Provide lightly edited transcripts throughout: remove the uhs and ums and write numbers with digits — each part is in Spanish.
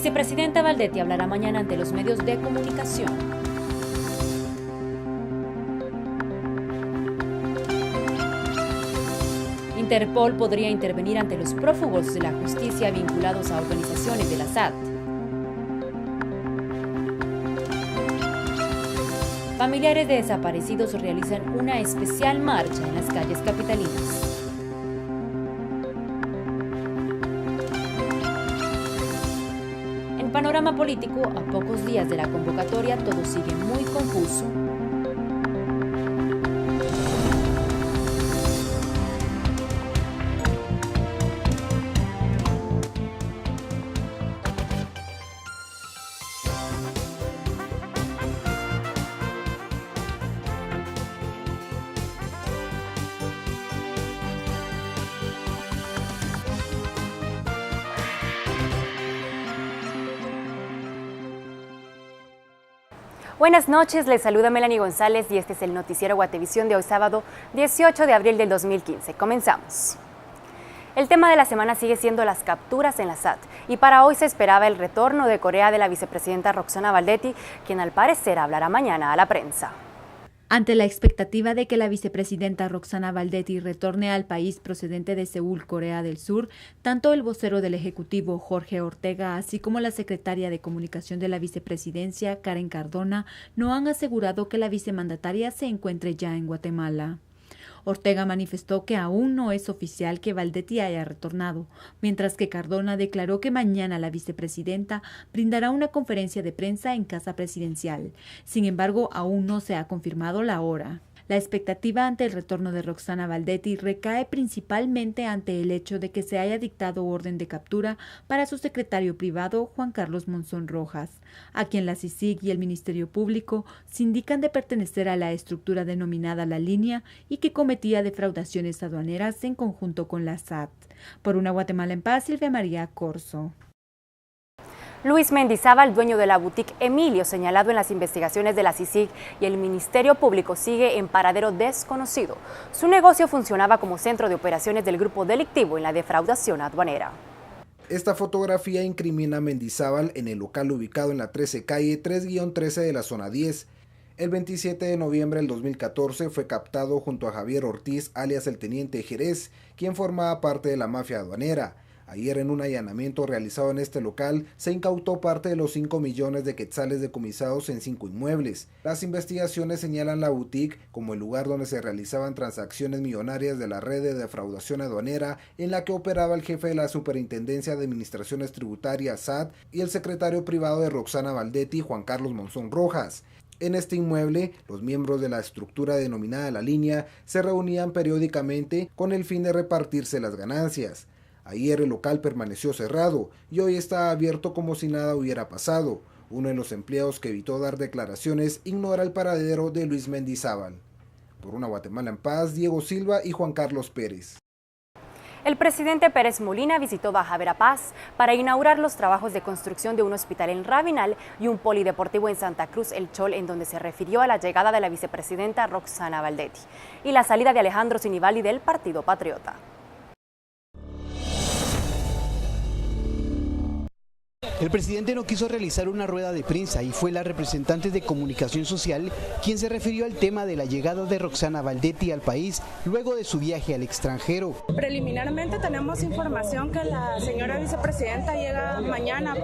vicepresidenta Valdetti hablará mañana ante los medios de comunicación. Interpol podría intervenir ante los prófugos de la justicia vinculados a organizaciones de la SAT. Familiares de desaparecidos realizan una especial marcha en las calles capitalinas. En panorama político, a pocos días de la convocatoria, todo sigue muy confuso. Buenas noches, les saluda Melanie González y este es el noticiero Guatevisión de hoy sábado 18 de abril del 2015. Comenzamos. El tema de la semana sigue siendo las capturas en la SAT y para hoy se esperaba el retorno de Corea de la vicepresidenta Roxana Valdetti, quien al parecer hablará mañana a la prensa. Ante la expectativa de que la vicepresidenta Roxana Valdetti retorne al país procedente de Seúl, Corea del Sur, tanto el vocero del Ejecutivo, Jorge Ortega, así como la secretaria de Comunicación de la Vicepresidencia, Karen Cardona, no han asegurado que la vicemandataria se encuentre ya en Guatemala. Ortega manifestó que aún no es oficial que Valdetti haya retornado, mientras que Cardona declaró que mañana la vicepresidenta brindará una conferencia de prensa en Casa Presidencial. Sin embargo, aún no se ha confirmado la hora. La expectativa ante el retorno de Roxana Valdetti recae principalmente ante el hecho de que se haya dictado orden de captura para su secretario privado, Juan Carlos Monzón Rojas, a quien la CICIG y el Ministerio Público sindican de pertenecer a la estructura denominada La Línea y que cometía defraudaciones aduaneras en conjunto con la SAT. Por una Guatemala en paz, Silvia María Corzo. Luis Mendizábal, dueño de la boutique Emilio, señalado en las investigaciones de la CICIG y el Ministerio Público, sigue en paradero desconocido. Su negocio funcionaba como centro de operaciones del grupo delictivo en la defraudación aduanera. Esta fotografía incrimina a Mendizábal en el local ubicado en la 13 calle 3-13 de la zona 10. El 27 de noviembre del 2014 fue captado junto a Javier Ortiz, alias el Teniente Jerez, quien formaba parte de la mafia aduanera. Ayer, en un allanamiento realizado en este local, se incautó parte de los 5 millones de quetzales decomisados en 5 inmuebles. Las investigaciones señalan la boutique como el lugar donde se realizaban transacciones millonarias de la red de defraudación aduanera en la que operaba el jefe de la Superintendencia de Administraciones Tributarias, SAT, y el secretario privado de Roxana Valdetti, Juan Carlos Monzón Rojas. En este inmueble, los miembros de la estructura denominada La Línea se reunían periódicamente con el fin de repartirse las ganancias. Ayer el local permaneció cerrado y hoy está abierto como si nada hubiera pasado. Uno de los empleados que evitó dar declaraciones ignora el paradero de Luis Mendizábal. Por una Guatemala en paz, Diego Silva y Juan Carlos Pérez. El presidente Pérez Molina visitó Baja Verapaz para inaugurar los trabajos de construcción de un hospital en Rabinal y un polideportivo en Santa Cruz El Chol, en donde se refirió a la llegada de la vicepresidenta Roxana Valdetti y la salida de Alejandro Sinibaldi del Partido Patriota. El presidente no quiso realizar una rueda de prensa y fue la representante de Comunicación Social quien se refirió al tema de la llegada de Roxana Valdetti al país luego de su viaje al extranjero. Preliminarmente tenemos información que la señora vicepresidenta llega mañana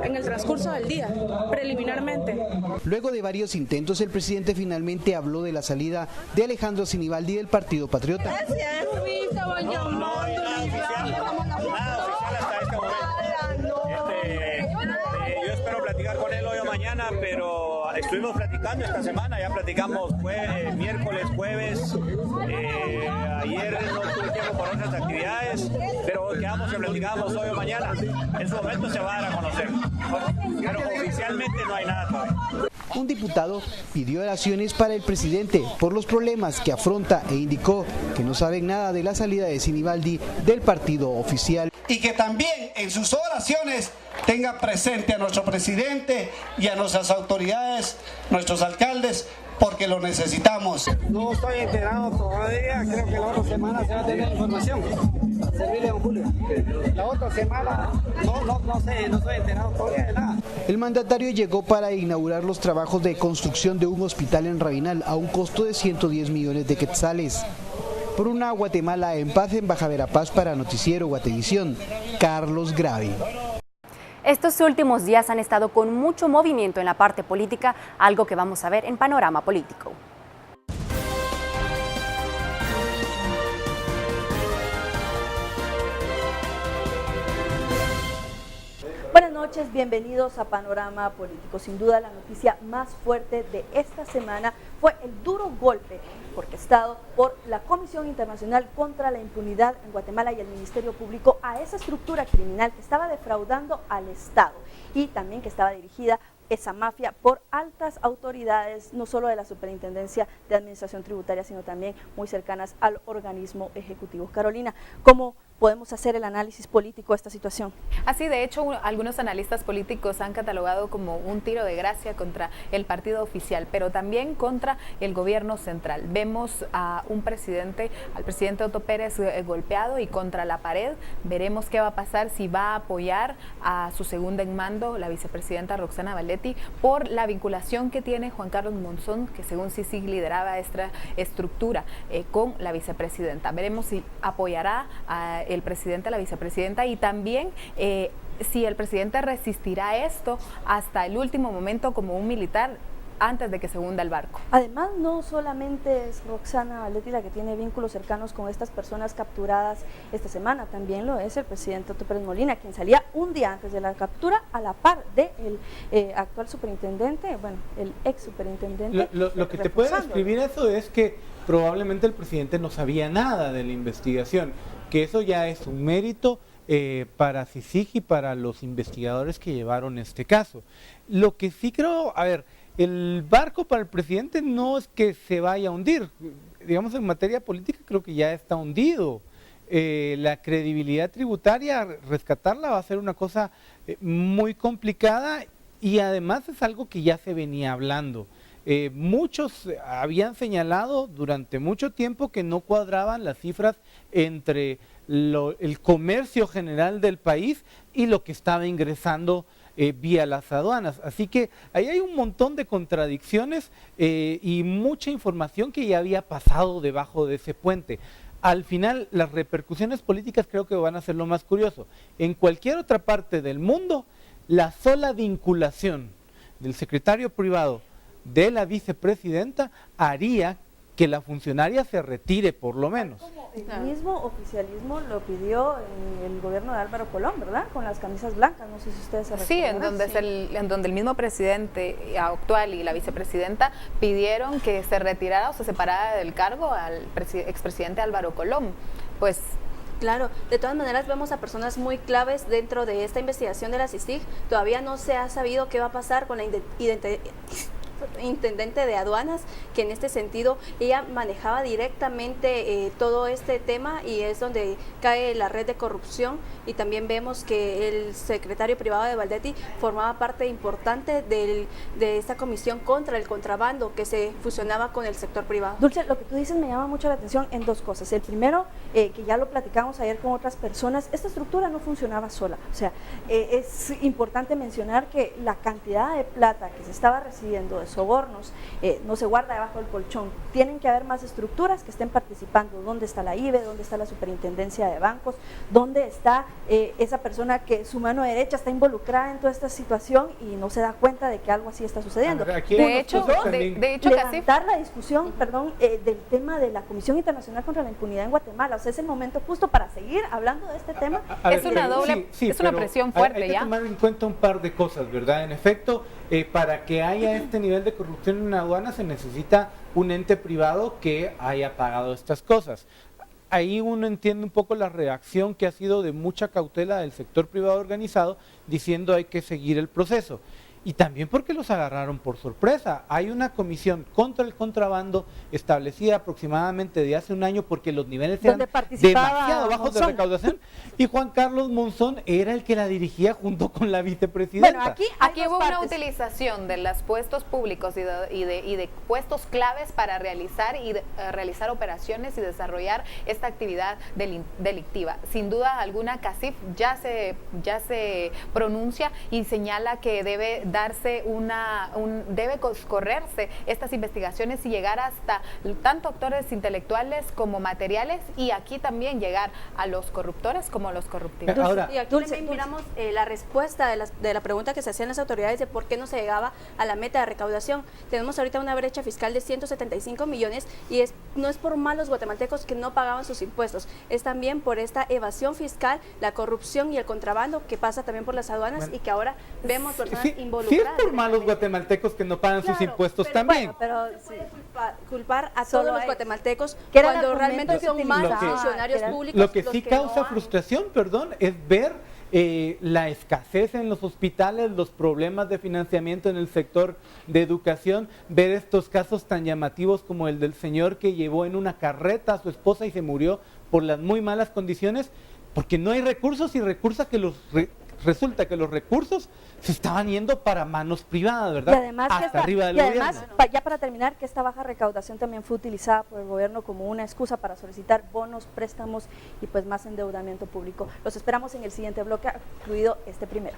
en el transcurso del día, preliminarmente. Luego de varios intentos, el presidente finalmente habló de la salida de Alejandro Sinibaldi del Partido Patriota. Yo espero platicar con él hoy o mañana, pero estuvimos platicando esta semana, ya platicamos miércoles, jueves, ayer no tuve tiempo por otras actividades, pero quedamos que platicamos hoy o mañana. En su momento se va a dar a conocer, pero oficialmente no hay nada todavía. Un diputado pidió oraciones para el presidente por los problemas que afronta e indicó que no saben nada de la salida de Sinibaldi del partido oficial. Y que también en sus oraciones tenga presente a nuestro presidente y a nuestras autoridades, nuestros alcaldes, porque lo necesitamos. No estoy enterado todavía, creo que la otra semana se va a tener información. Servirle a don Julio. La otra semana, no sé, no estoy enterado todavía de nada. El mandatario llegó para inaugurar los trabajos de construcción de un hospital en Rabinal a un costo de 110 millones de quetzales. Por una Guatemala en paz, en Baja Verapaz, para Noticiero Guatevisión, Carlos Gravi. Estos últimos días han estado con mucho movimiento en la parte política, algo que vamos a ver en Panorama Político. Buenas noches, bienvenidos a Panorama Político. Sin duda la noticia más fuerte de esta semana fue el duro golpe orquestado por la Comisión Internacional contra la Impunidad en Guatemala y el Ministerio Público a esa estructura criminal que estaba defraudando al Estado y también que estaba dirigida esa mafia por altas autoridades, no solo de la Superintendencia de Administración Tributaria, sino también muy cercanas al organismo ejecutivo. Carolina, ¿cómo podemos hacer el análisis político de esta situación? Así, de hecho, algunos analistas políticos han catalogado como un tiro de gracia contra el partido oficial, pero también contra el gobierno central. Vemos a un presidente, al presidente Otto Pérez golpeado y contra la pared. Veremos qué va a pasar, si va a apoyar a su segunda en mando, la vicepresidenta Roxana Valdetti, por la vinculación que tiene Juan Carlos Monzón, que según CICIG lideraba esta estructura con la vicepresidenta. Veremos si apoyará a el presidente, a la vicepresidenta, y también si el presidente resistirá esto hasta el último momento como un militar antes de que se hunda el barco. Además, no solamente es Roxana Valdetti la que tiene vínculos cercanos con estas personas capturadas esta semana, también lo es el presidente Otto Pérez Molina, quien salía un día antes de la captura a la par del actual superintendente, bueno, el ex superintendente. Lo que te puede describir eso es que probablemente el presidente no sabía nada de la investigación, que eso ya es un mérito para CICIG y para los investigadores que llevaron este caso. Lo que sí creo, a ver, el barco para el presidente no es que se vaya a hundir, digamos en materia política creo que ya está hundido. La credibilidad tributaria, rescatarla va a ser una cosa muy complicada y además es algo que ya se venía hablando. Muchos habían señalado durante mucho tiempo que no cuadraban las cifras entre el comercio general del país y lo que estaba ingresando vía las aduanas. Así que ahí hay un montón de contradicciones y mucha información que ya había pasado debajo de ese puente. Al final, las repercusiones políticas creo que van a ser lo más curioso. En cualquier otra parte del mundo, la sola vinculación del secretario privado de la vicepresidenta haría que la funcionaria se retire por lo menos. El mismo oficialismo lo pidió en el gobierno de Álvaro Colón, ¿verdad? Con las camisas blancas, no sé si ustedes se recuerdan. Sí, en donde el mismo presidente actual y la vicepresidenta pidieron que se retirara o se separara del cargo al expresidente Álvaro Colón. Pues claro, de todas maneras vemos a personas muy claves dentro de esta investigación de la CICIG. Todavía no se ha sabido qué va a pasar con la intendente de aduanas, que en este sentido ella manejaba directamente todo este tema y es donde cae la red de corrupción, y también vemos que el secretario privado de Valdetti formaba parte importante de esta comisión contra el contrabando que se fusionaba con el sector privado. Dulce, lo que tú dices me llama mucho la atención en dos cosas. El primero, que ya lo platicamos ayer con otras personas, esta estructura no funcionaba sola, o sea, es importante mencionar que la cantidad de plata que se estaba recibiendo de sobornos no se guarda debajo del colchón. Tienen que haber más estructuras que estén participando. ¿Dónde está la IBE? ¿Dónde está la Superintendencia de Bancos? ¿Dónde está esa persona que su mano derecha está involucrada en toda esta situación y no se da cuenta de que algo así está sucediendo? De hecho, levantar la discusión, del tema de la Comisión Internacional contra la Impunidad en Guatemala. O sea, es el momento justo para seguir hablando de este tema. Es una doble, es una presión fuerte. Hay que tomar en cuenta un par de cosas, ¿verdad? En efecto, para que haya este nivel de corrupción en una aduana se necesita un ente privado que haya pagado estas cosas. Ahí uno entiende un poco la reacción que ha sido de mucha cautela del sector privado organizado, diciendo hay que seguir el proceso. y también porque los agarraron por sorpresa. Hay una comisión contra el contrabando establecida aproximadamente de hace un año porque los niveles eran demasiado bajos de recaudación y Juan Carlos Monzón era el que la dirigía junto con la vicepresidenta. Bueno, aquí hubo una utilización de los puestos públicos y de puestos claves para realizar operaciones y desarrollar esta actividad delictiva. Sin duda alguna, CACIF ya se pronuncia y señala que debe correrse estas investigaciones y llegar hasta tanto actores intelectuales como materiales, y aquí también llegar a los corruptores como a los corruptibles. Ahora, y aquí también miramos la respuesta de la pregunta que se hacían las autoridades de por qué no se llegaba a la meta de recaudación. Tenemos ahorita una brecha fiscal de 175 millones y no es por malos guatemaltecos que no pagaban sus impuestos, es también por esta evasión fiscal, la corrupción y el contrabando que pasa también por las aduanas, y que ahora vemos personas involucradas. Sí, es por malos guatemaltecos que no pagan sus impuestos también. Pero culpar a todos los guatemaltecos cuando realmente son más funcionarios públicos. Lo que sí causa frustración, es ver la escasez en los hospitales, los problemas de financiamiento en el sector de educación, ver estos casos tan llamativos como el del señor que llevó en una carreta a su esposa y se murió por las muy malas condiciones, porque no hay recursos, y resulta que los recursos se estaban yendo para manos privadas, ¿verdad? Y además, ya para terminar, que esta baja recaudación también fue utilizada por el gobierno como una excusa para solicitar bonos, préstamos y pues más endeudamiento público. Los esperamos en el siguiente bloque, incluido este primero.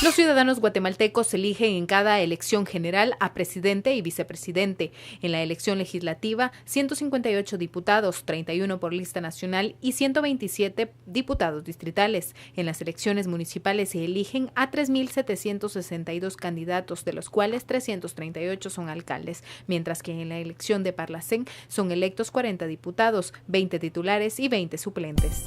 Los ciudadanos guatemaltecos eligen en cada elección general a presidente y vicepresidente. En la elección legislativa, 158 diputados, 31 por lista nacional y 127 diputados distritales. En las elecciones municipales se eligen a 3.762 candidatos, de los cuales 338 son alcaldes, mientras que en la elección de Parlacén son electos 40 diputados, 20 titulares y 20 suplentes.